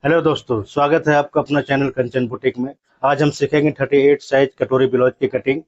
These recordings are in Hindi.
हेलो दोस्तों, स्वागत है आपका अपना चैनल कंचन बुटीक में। आज हम सीखेंगे 38 साइज कटोरी ब्लाउज की कटिंग।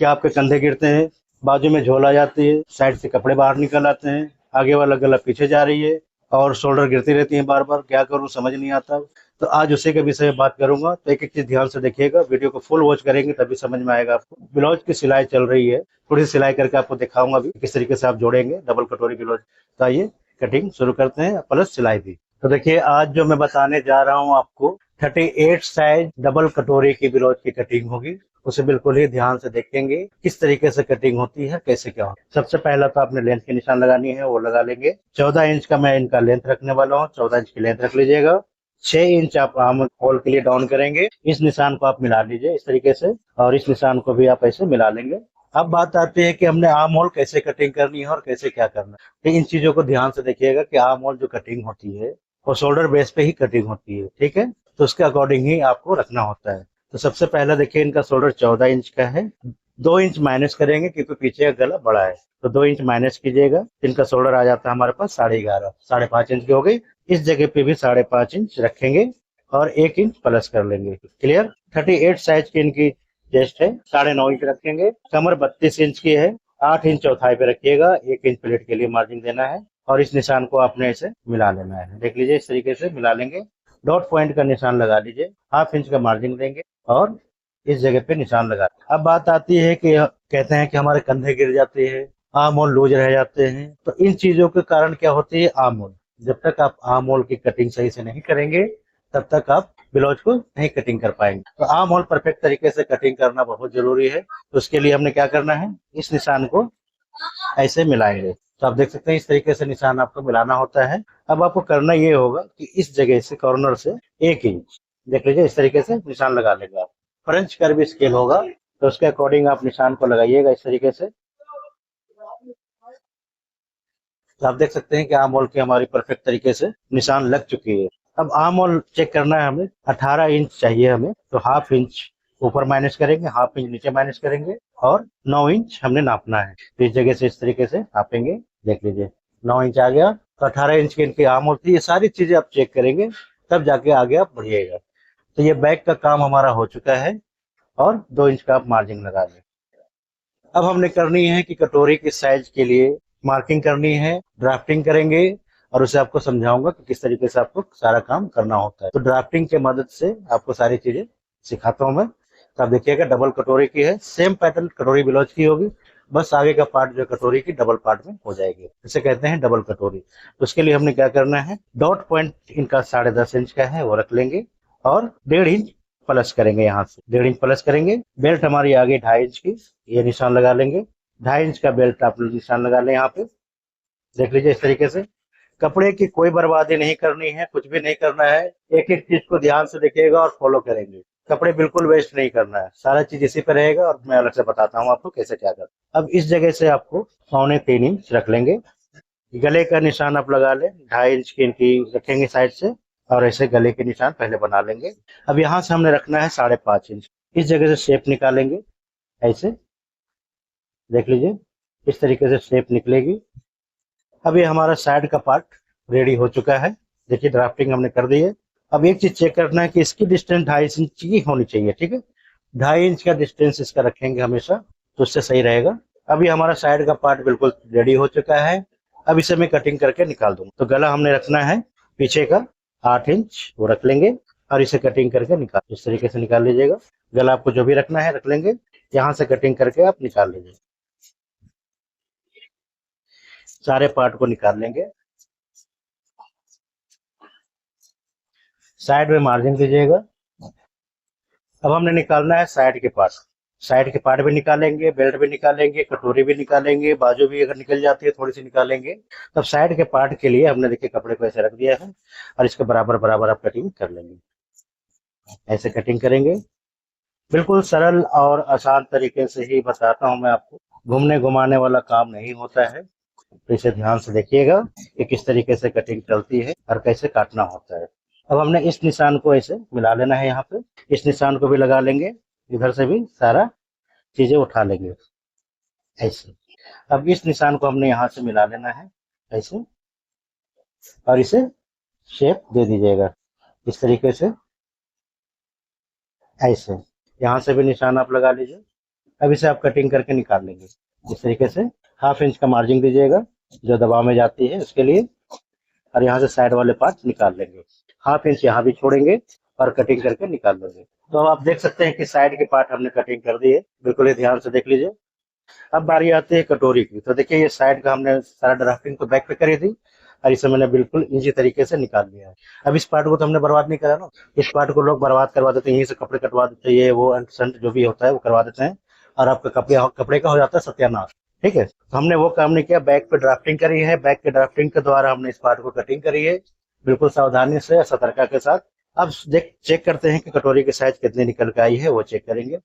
क्या आपके कंधे गिरते हैं, बाजू में झोल आ जाती है, साइड से कपड़े बाहर निकल आते हैं, आगे वाला गला पीछे जा रही है और शोल्डर गिरती रहती है बार बार, क्या करूं समझ नहीं आता। तो आज उसी के विषय में बात करूंगा। तो एक एक चीज ध्यान से देखिएगा, वीडियो को फुल वॉच करेंगे तभी समझ में आएगा आपको। ब्लाउज की सिलाई चल रही है, थोड़ी सी सिलाई करके आपको दिखाऊंगा भी किस तरीके से आप जोड़ेंगे डबल कटोरी ब्लाउज। तो आइए कटिंग शुरू करते हैं, प्लस सिलाई भी। तो देखिए, आज जो मैं बताने जा रहा हूँ आपको 38 साइज डबल कटोरी की ब्लाउज की कटिंग होगी। उसे बिल्कुल ही ध्यान से देखेंगे किस तरीके से कटिंग होती है, कैसे क्या होता है। सबसे पहला तो आपने लेंथ की निशान लगानी है, वो लगा लेंगे। 14 इंच का मैं इनका लेंथ रखने वाला हूँ, 14 इंच की लेंथ रख लीजिएगा। 6 इंच आप आर्म होल के लिए डाउन करेंगे। इस निशान को आप मिला लीजिए इस तरीके से, और इस निशान को भी आप ऐसे मिला लेंगे। अब बात आती है कि हमने आर्म होल कैसे कटिंग करनी है और कैसे क्या करना है। तो इन चीजों को ध्यान से देखिएगा कि आर्म होल जो कटिंग होती है वो शोल्डर बेस पे ही कटिंग होती है, ठीक है। तो उसके अकॉर्डिंग ही आपको रखना होता है। तो सबसे पहला देखिए, इनका शोल्डर 14 इंच का है। 2 इंच माइनस करेंगे क्योंकि पीछे का गला बड़ा है, तो 2 इंच माइनस कीजिएगा। इनका शोल्डर आ जाता है हमारे पास 11.5, 5.5 इंच की हो गई। इस जगह पे भी 5.5 इंच रखेंगे और 1 इंच प्लस कर लेंगे। क्लियर। 38 साइज की इनकी चेस्ट है, 9.5 इंच रखेंगे। कमर 32 इंच की है, 8 इंच चौथाई पे रखिएगा। 1 इंच प्लेट के लिए मार्जिन देना है और इस निशान को आपने ऐसे मिला लेना है। देख लीजिए, इस तरीके से मिला लेंगे। डॉट पॉइंट का निशान लगा लीजिए, 1/2 इंच का मार्जिन देंगे और इस जगह पे निशान लगा। अब बात आती है कि कहते हैं कि हमारे कंधे गिर जाते हैं, आर्म होल लूज रह जाते हैं। तो इन चीजों के कारण क्या होती है, आर्म होल। जब तक आप आर्म होल की कटिंग सही से नहीं करेंगे तब तक आप ब्लाउज को नहीं कटिंग कर पाएंगे। तो आर्म होल परफेक्ट तरीके से कटिंग करना बहुत जरूरी है। तो उसके लिए हमने क्या करना है, इस निशान को ऐसे मिलाएंगे। तो आप देख सकते हैं इस तरीके से निशान आपको मिलाना होता है। अब आपको करना ये होगा कि इस जगह से कॉर्नर से 1 इंच, देख लीजिए, इस तरीके से निशान लगा लेंगे आप। फ्रेंच कर्व स्केल होगा तो उसके अकॉर्डिंग आप निशान को लगाइएगा इस तरीके से। तो आप देख सकते हैं कि आर्म होल की हमारी परफेक्ट तरीके से निशान लग चुकी है। अब आर्म होल चेक करना है हमें, 18 इंच चाहिए हमें, तो 1/2 इंच ऊपर माइनस करेंगे, 1/2 इंच नीचे माइनस करेंगे और 9 इंच हमने नापना है। तो इस जगह से इस तरीके से नापेंगे। देख लीजिए, 9 इंच आ गया। तो 18 इंच की इनकी आर्म होल थी। ये सारी चीजें आप चेक करेंगे तब जाके आगे आप बढ़िएगा। तो ये बैक का काम हमारा हो चुका है और 2 इंच का आप मार्जिन लगा लें। अब हमने करनी है कि कटोरी के साइज के लिए मार्किंग करनी है, ड्राफ्टिंग करेंगे और उसे आपको समझाऊंगा कि किस तरीके से आपको सारा काम करना होता है। तो ड्राफ्टिंग के मदद से आपको सारी चीजें सिखाता हूं मैं। तो आप देखिएगा, डबल कटोरी की है, सेम पैटर्न कटोरी ब्लाउज की होगी, बस आगे का पार्ट जो कटोरी की डबल पार्ट में हो जाएगी। इसे कहते हैं डबल कटोरी। तो उसके लिए हमने क्या करना है, डॉट पॉइंट इनका 10.5 इंच का है, वो रख लेंगे और 1.5 इंच प्लस करेंगे। यहाँ से 1.5 इंच प्लस करेंगे। बेल्ट हमारी आ गई 2.5 इंच की, ये निशान लगा लेंगे। 2.5 इंच का बेल्ट आप निशान लगा लें यहाँ पे। देख लीजिए इस तरीके से। कपड़े की कोई बर्बादी नहीं करनी है, कुछ भी नहीं करना है। एक एक चीज को ध्यान से देखिएगा और फॉलो करेंगे। कपड़े बिल्कुल वेस्ट नहीं करना है, सारा चीज इसी पे रहेगा और मैं अलग से बताता हूँ आपको कैसे क्या करना। अब इस जगह से आपको 3.25 इंच रख लेंगे। गले का निशान आप लगा लें, 2.5 इंच की इनकी रखेंगे साइड से और ऐसे गले के निशान पहले बना लेंगे। अब यहाँ से हमने रखना है 5.5 इंच। इस जगह से शेप निकालेंगे ऐसे। देख लीजिए, इस तरीके से शेप निकलेगी। अब ये हमारा साइड का पार्ट रेडी हो चुका है। देखिए, ड्राफ्टिंग हमने कर दी है। अब एक चीज चेक करना है कि इसकी डिस्टेंस 2.5 इंच की होनी चाहिए, ठीक है। 2.5 इंच का डिस्टेंस इसका रखेंगे हमेशा, तो उससे सही रहेगा। अभी हमारा साइड का पार्ट बिल्कुल रेडी हो चुका है। अब इसे मैं कटिंग करके निकाल दूंगा। तो गला हमने रखना है पीछे का 8 इंच, वो रख लेंगे और इसे कटिंग करके निकाल, इस तरीके से निकाल लीजिएगा। गला आपको जो भी रखना है रख लेंगे, यहाँ से कटिंग करके आप निकाल लीजिए। सारे पार्ट को निकाल लेंगे। साइड में मार्जिन दीजिएगा। अब हमने निकालना है साइड के पार्ट। साइड के पार्ट भी निकालेंगे, बेल्ट भी निकालेंगे, कटोरी भी निकालेंगे, बाजू भी अगर निकल जाती है थोड़ी सी निकालेंगे। तब साइड के पार्ट के लिए हमने देखिए कपड़े को ऐसे रख दिया है और इसके बराबर बराबर आप कटिंग कर लेंगे। ऐसे कटिंग करेंगे। बिल्कुल सरल और आसान तरीके से ही बताता हूँ मैं आपको, घूमने घुमाने वाला काम नहीं होता है। तो इसे ध्यान से देखिएगा कि किस तरीके से कटिंग चलती है और कैसे काटना होता है। अब हमने इस निशान को ऐसे मिला लेना है, यहाँ पे इस निशान को भी लगा लेंगे। इधर से भी सारा चीजें उठा लेंगे ऐसे। अब इस निशान को हमने यहाँ से मिला लेना है ऐसे और इसे शेप दे दीजिएगा। इस तरीके से, ऐसे यहाँ से भी निशान आप लगा लीजिए। अब इसे आप कटिंग करके निकाल लेंगे इस तरीके से। 1/2 इंच का मार्जिन दीजिएगा जो दबाव में जाती है उसके लिए, और यहाँ से साइड वाले पार्ट निकाल लेंगे। 1/2 इंच यहाँ भी छोड़ेंगे और कटिंग करके निकाल लेंगे। तो अब आप देख सकते हैं कि साइड के पार्ट हमने कटिंग कर दिए, बिल्कुल ही ध्यान से देख लीजिए। अब बारी आती है कटोरी की। तो देखिए ये साइड का हमने सारा ड्राफ्टिंग तो बैक पे करी थी, और इसे मैंने बिल्कुल इजी तरीके से निकाल लिया है। अब इस पार्ट को तो हमने बर्बाद नहीं करा ना, इस पार्ट को लोग बर्बाद करवा देते हैं, यहीं से कपड़े कटवा देते हैं, ये वो अंट संट जो भी होता है वो करवा देते हैं, और आपका कपड़े का हो जाता है सत्यानाश। ठीक है, तो हमने वो काम नहीं किया, बैक पे ड्राफ्टिंग करी है, बैक के ड्राफ्टिंग के द्वारा हमने इस पार्ट को कटिंग करी है बिल्कुल सावधानी से, सतर्कता के साथ। अब देख चेक करते हैं कि कटोरी की साइज कितनी निकल के आई है, वो चेक करेंगे।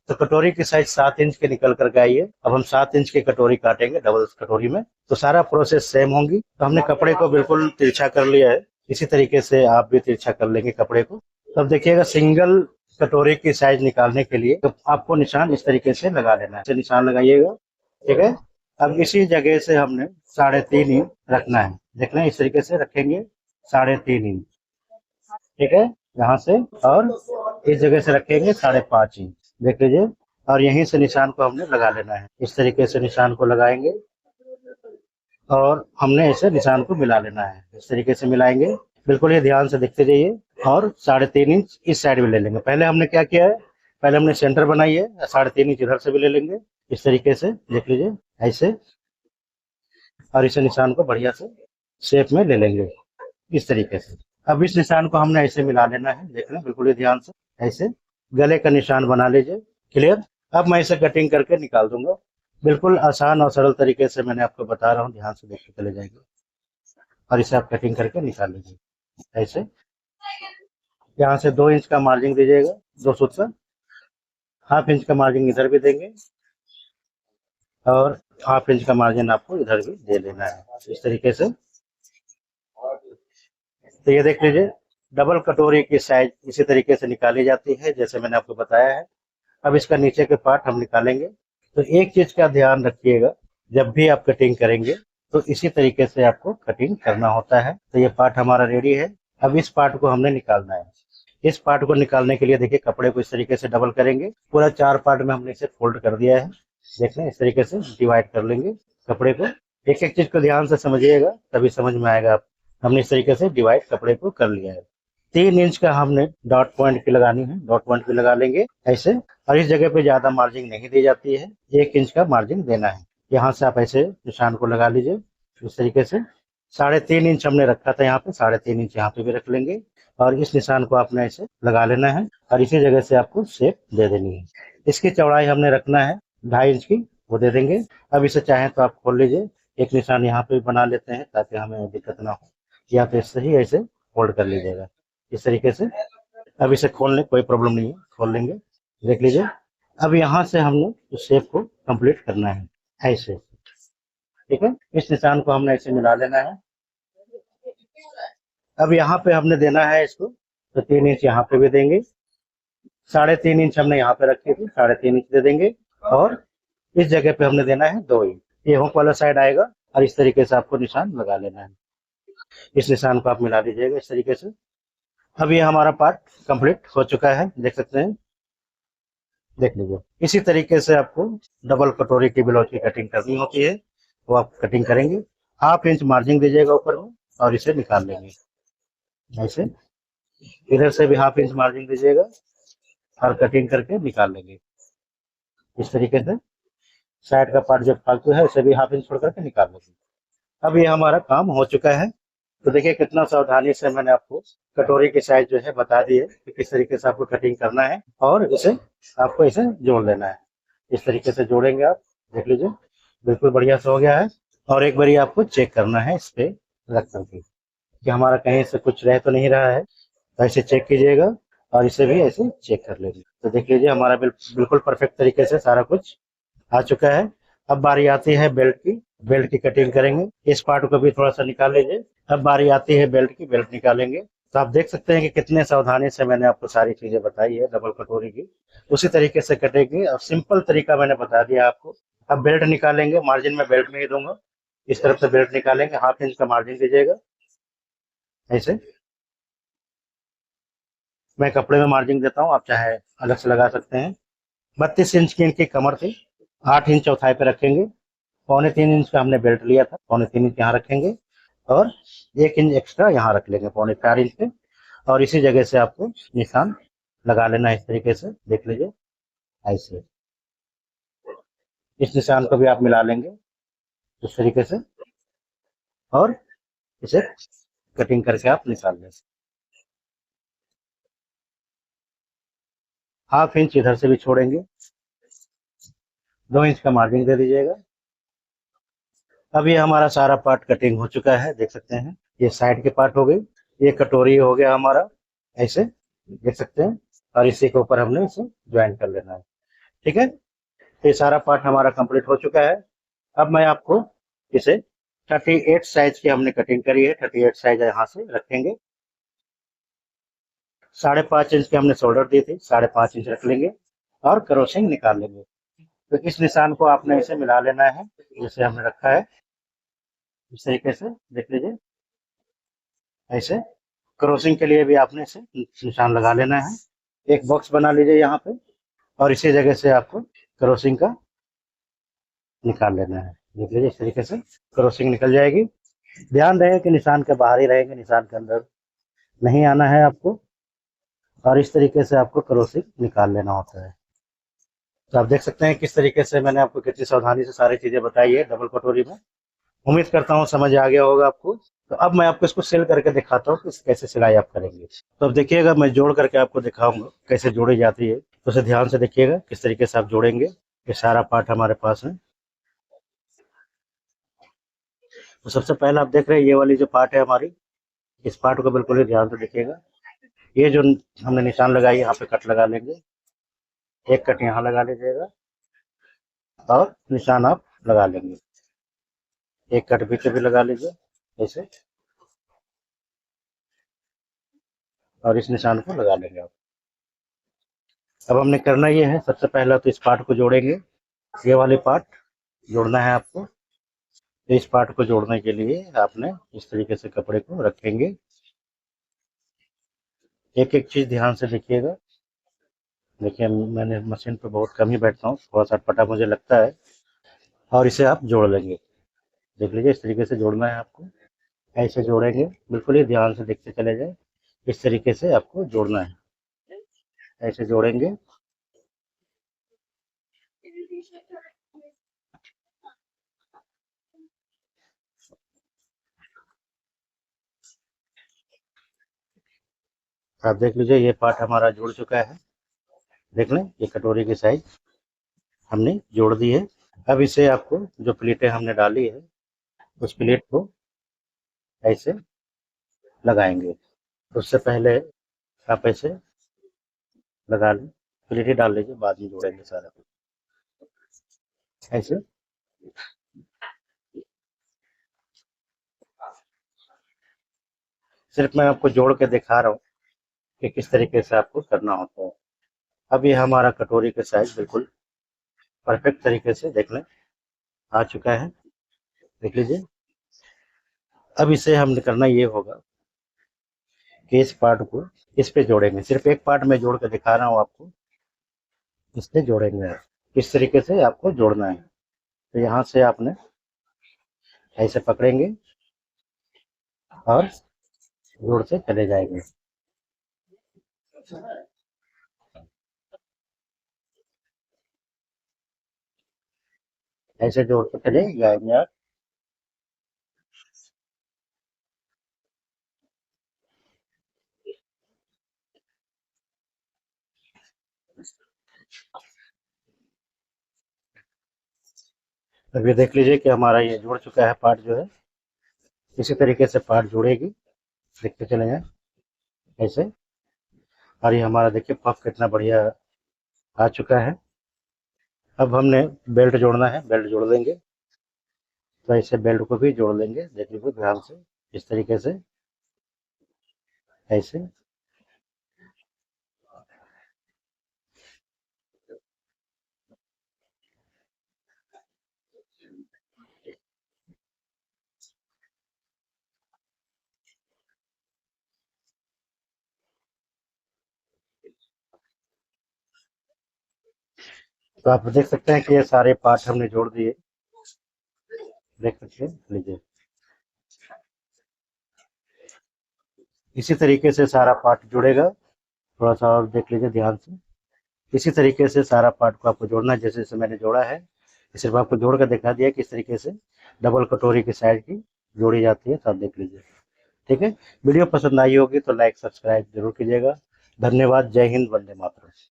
तो कटोरी की साइज 7 इंच के निकल कर के आई है। अब हम 7 इंच की कटोरी काटेंगे डबल कटोरी में, तो सारा प्रोसेस सेम होंगी। तो हमने कपड़े को बिल्कुल तिरछा कर लिया है, इसी तरीके से आप भी तिरछा कर लेंगे कपड़े को। तो अब देखिएगा सिंगल कटोरी की साइज निकालने के लिए तो आपको निशान इस तरीके से लगा लेना है, इसे निशान लगाइएगा। ठीक है, अब इसी जगह से हमने 3.5 इंच रखना है। देख रहे हैं, इस तरीके से रखेंगे 3.5 इंच। ठीक है, यहाँ से, और इस जगह से रखेंगे 5.5 इंच। देख लीजिए, और यहीं से निशान को हमने लगा लेना है, इस तरीके से निशान को लगाएंगे, और हमने इसे निशान को मिला लेना है, इस तरीके से मिलाएंगे। बिल्कुल ये ध्यान से देखते जाइए। और 3.5 इंच इस साइड में ले लेंगे। पहले हमने क्या किया है, पहले हमने सेंटर बनाई है, 3.5 इंच इधर से भी ले लेंगे इस तरीके से, देख लीजिए ऐसे, और इसे निशान को बढ़िया से शेप में ले लेंगे इस तरीके से। अब इस निशान को हमने ऐसे मिला लेना है, देख रहे हैं बिल्कुल ही ध्यान से, ऐसे गले का निशान बना लीजिए। क्लियर। अब मैं इसे कटिंग करके निकाल दूंगा, बिल्कुल आसान और सरल तरीके से मैंने आपको बता रहा हूँ, ध्यान से देखते चले जाएंगे। और इसे आप कटिंग करके निकाल लीजिए ऐसे। यहाँ से 2 इंच का मार्जिन दीजिएगा, 2 सूत्र से 1/2 इंच का मार्जिन इधर भी देंगे, और 1/2 इंच का मार्जिन आपको इधर भी दे लेना है इस तरीके से। तो ये देख लीजिए, डबल कटोरी की साइज इसी तरीके से निकाली जाती है जैसे मैंने आपको बताया है। अब इसका नीचे के पार्ट हम निकालेंगे। तो एक चीज का ध्यान रखिएगा, जब भी आप कटिंग करेंगे तो इसी तरीके से आपको कटिंग करना होता है। तो ये पार्ट हमारा रेडी है। अब इस पार्ट को हमने निकालना है। इस पार्ट को निकालने के लिए देखिए, कपड़े को इस तरीके से डबल करेंगे, पूरा 4 पार्ट में हमने इसे फोल्ड कर दिया है। देख लें, इस तरीके से डिवाइड कर लेंगे कपड़े को। एक एक चीज को ध्यान से समझिएगा, तभी समझ में आएगा। आप हमने इस तरीके से डिवाइड कपड़े को कर लिया है। 3 इंच का हमने डॉट पॉइंट की लगानी है, डॉट पॉइंट की लगा लेंगे ऐसे। और इस जगह पे ज्यादा मार्जिन नहीं दी जाती है, 1 इंच का मार्जिन देना है। यहाँ से आप ऐसे निशान को लगा लीजिए इस तरीके से। 3.5 इंच हमने रखा था यहाँ पे, 3.5 इंच यहाँ पे भी रख लेंगे, और इस निशान को आपने ऐसे लगा लेना है, और इसी जगह से आपको शेप दे देनी है। इसकी चौड़ाई हमने रखना है 2.5 इंच की, वो दे देंगे। अब इसे चाहें तो आप खोल लीजिए, एक निशान यहाँ पे बना लेते हैं ताकि हमें दिक्कत ना हो, या तो इससे ही ऐसे फोल्ड कर लीजिएगा इस तरीके से। अब इसे खोलने कोई प्रॉब्लम नहीं है, खोल लेंगे। देख लीजिए, अब यहाँ से हमने उस शेप को कंप्लीट करना है ऐसे। ठीक है, इस निशान को हमने ऐसे मिला लेना है। अब यहाँ पे हमने देना है इसको, तो 3 इंच यहाँ पे भी देंगे। 3.5 इंच हमने यहाँ पे रखी थी, 3.5 इंच दे देंगे, और इस जगह पे हमने देना है 2 इंच। ये हुक वाला साइड आएगा, और इस तरीके से आपको निशान लगा लेना है। इस निशान को आप मिला दीजिएगा इस तरीके से। अब ये हमारा पार्ट कंप्लीट हो चुका है, देख सकते हैं। देख लीजिए, इसी तरीके से आपको डबल कटोरी की ब्लाउज की कटिंग करनी होती है, वो आप कटिंग करेंगे। 1/2 इंच मार्जिन दीजिएगा ऊपर में, और इसे निकाल लेंगे ऐसे। इधर से भी 1/2 इंच मार्जिन दीजिएगा, और कटिंग करके निकाल लेंगे इस तरीके से। साइड का पार्ट जो फालतू है उसे भी 1/2 इंच छोड़ करके निकाल लेंगे। अब ये हमारा काम हो चुका है। तो देखिए कितना सावधानी से मैंने आपको कटोरी की साइज जो है बता दी है कि किस तरीके से आपको कटिंग करना है, और इसे आपको इसे जोड़ लेना है। इस तरीके से जोड़ेंगे आप, देख लीजिए बिल्कुल बढ़िया से हो गया है। और एक बारी आपको चेक करना है इस पे रख करके कि हमारा कहीं से कुछ रह तो नहीं रहा है, तो ऐसे चेक कीजिएगा, और इसे भी ऐसे चेक कर लेंगे। तो देख लीजिए हमारा बिल्कुल परफेक्ट तरीके से सारा कुछ आ चुका है। अब बारी आती है बेल्ट की। बेल्ट की कटिंग करेंगे, इस पार्ट को भी थोड़ा सा निकाल लीजिए। अब बारी आती है बेल्ट की, बेल्ट निकालेंगे। तो आप देख सकते हैं कि कितने सावधानी से मैंने आपको सारी चीजें बताई है डबल कटोरी की, उसी तरीके से कटेगी। और सिंपल तरीका मैंने बता दिया आपको। अब बेल्ट निकालेंगे, मार्जिन में बेल्ट में ही दूंगा, इस तरफ से बेल्ट निकालेंगे, 1/2 इंच का मार्जिन दीजिएगा ऐसे। मैं कपड़े में मार्जिन देता हूँ, आप चाहे अलग से लगा सकते हैं। 32 इंच की इनकी कमर थी, 8 इंच चौथाई पे रखेंगे। 3.25 इंच का हमने बेल्ट लिया था, 3.25 इंच यहाँ रखेंगे और 1 इंच एक्स्ट्रा यहाँ रख लेंगे 4.25 इंच पे। और इसी जगह से आपको निशान लगा लेना है, इस तरीके से देख लीजिए ऐसे। इस निशान को भी आप मिला लेंगे इस तरीके से और इसे कटिंग करके आप निकाल लें। 1/2 इंच इधर से भी छोड़ेंगे, 2 इंच का मार्जिन दे दीजिएगा। अब ये हमारा सारा पार्ट कटिंग हो चुका है, देख सकते हैं। ये साइड के पार्ट हो गई, ये कटोरी हो गया हमारा ऐसे, देख सकते हैं। और इसी के ऊपर हमने इसे ज्वाइन कर लेना है, ठीक है। ये सारा पार्ट हमारा कंप्लीट हो चुका है। अब मैं आपको इसे 38 साइज की हमने कटिंग करी है, 38 साइज यहाँ से रखेंगे। 5.5 इंच की हमने शोल्डर दी थी, 5.5 इंच रख लेंगे और क्रॉसिंग निकाल लेंगे। तो इस निशान को आपने इसे मिला लेना है जैसे हमने रखा है, इस तरीके से देख लीजिए ऐसे। क्रॉसिंग के लिए भी आपने इसे निशान लगा लेना है। एक बॉक्स बना लीजिए यहाँ पे और इसी जगह से आपको क्रॉसिंग का निकाल लेना है, देख लीजिए इस तरीके से क्रॉसिंग निकल जाएगी। ध्यान रहे कि निशान के बाहर ही रहेंगे, निशान के अंदर नहीं आना है आपको। और इस तरीके से आपको क्रॉसिंग निकाल लेना होता है। तो आप देख सकते हैं किस तरीके से मैंने आपको कितनी सावधानी से सारी चीजें बताई है डबल कटोरी में। उम्मीद करता हूँ समझ आ गया होगा आपको। तो अब मैं आपको इसको सिल करके दिखाता हूँ कि कैसे सिलाई आप करेंगे। तो अब देखिएगा, मैं जोड़ करके आपको दिखाऊंगा कैसे जोड़ी जाती है, तो उसे ध्यान से देखिएगा किस तरीके से आप जोड़ेंगे। ये सारा पार्ट हमारे पास है। तो सबसे पहले आप देख रहे हैं ये वाली जो पार्ट है हमारी, इस पार्ट को बिल्कुल ही ध्यान से देखिएगा। ये जो हमने निशान लगाई यहाँ पे कट लगा लेंगे, एक कट यहाँ लगा लीजिएगा और निशान आप लगा लेंगे। एक कट बीच भी लगा लीजिए ऐसे और इस निशान को लगा लेंगे आप। अब हमने करना ये है, सबसे पहला तो इस पार्ट को जोड़ेंगे, ये वाली पार्ट जोड़ना है आपको। तो इस पार्ट को जोड़ने के लिए आपने इस तरीके से कपड़े को रखेंगे। एक एक चीज ध्यान से देखिएगा। देखिए मैंने मशीन पे बहुत कम ही बैठता हूँ, थोड़ा सा अटपटा मुझे लगता है। और इसे आप जोड़ लेंगे, देख लीजिए इस तरीके से जोड़ना है आपको। ऐसे जोड़ेंगे, बिल्कुल ही ध्यान से देखते चले जाए, इस तरीके से आपको जोड़ना है। ऐसे जोड़ेंगे, आप देख लीजिए ये पार्ट हमारा जुड़ चुका है। देख लें, ये कटोरी की साइज हमने जोड़ दी है। अब इसे आपको जो प्लेटें हमने डाली है उस प्लेट को ऐसे लगाएंगे। उससे पहले आप ऐसे लगा लें, प्लेट ही डाल लीजिए, बाद में जोड़ेंगे सारा कुछ ऐसे। सिर्फ मैं आपको जोड़ के दिखा रहा हूँ कि किस तरीके से आपको करना होता है। अब ये हमारा कटोरी का साइज बिल्कुल परफेक्ट तरीके से देख लें आ चुका है, देख लीजिए। अब इसे हम करना ये होगा कि इस पार्ट को इस पे जोड़ेंगे। सिर्फ एक पार्ट में जोड़ के दिखा रहा हूँ आपको, इस पे जोड़ेंगे आप। किस तरीके से आपको जोड़ना है, तो यहाँ से आपने ऐसे पकड़ेंगे और जोड़ते चले जाएंगे। ऐसे जोड़ते चले जाएंगे आप। अब ये देख लीजिए कि हमारा ये जुड़ चुका है पार्ट जो है। इसी तरीके से पार्ट जुड़ेगी, देखते चले जाए ऐसे। और ये हमारा देखिए पफ कितना बढ़िया आ चुका है। अब हमने बेल्ट जोड़ना है, बेल्ट जोड़ देंगे। तो ऐसे बेल्ट को भी जोड़ लेंगे, देख लीजिए ध्यान से इस तरीके से ऐसे। तो आप देख सकते हैं कि ये सारे पार्ट हमने जोड़ दिए, देख सकते हैं, लीजिए। इसी तरीके से सारा पार्ट जुड़ेगा, थोड़ा सा और देख लीजिए ध्यान से। इसी तरीके से सारा पार्ट को आपको जोड़ना है, जैसे जैसे मैंने जोड़ा है। सिर्फ आपको जोड़ कर दिखा दिया किस तरीके से डबल कटोरी की साइड की जोड़ी जाती है, तो आप देख लीजिए। ठीक है, वीडियो पसंद आई होगी तो लाइक सब्सक्राइब जरूर कीजिएगा। धन्यवाद। जय हिंद, वंदे मातरम।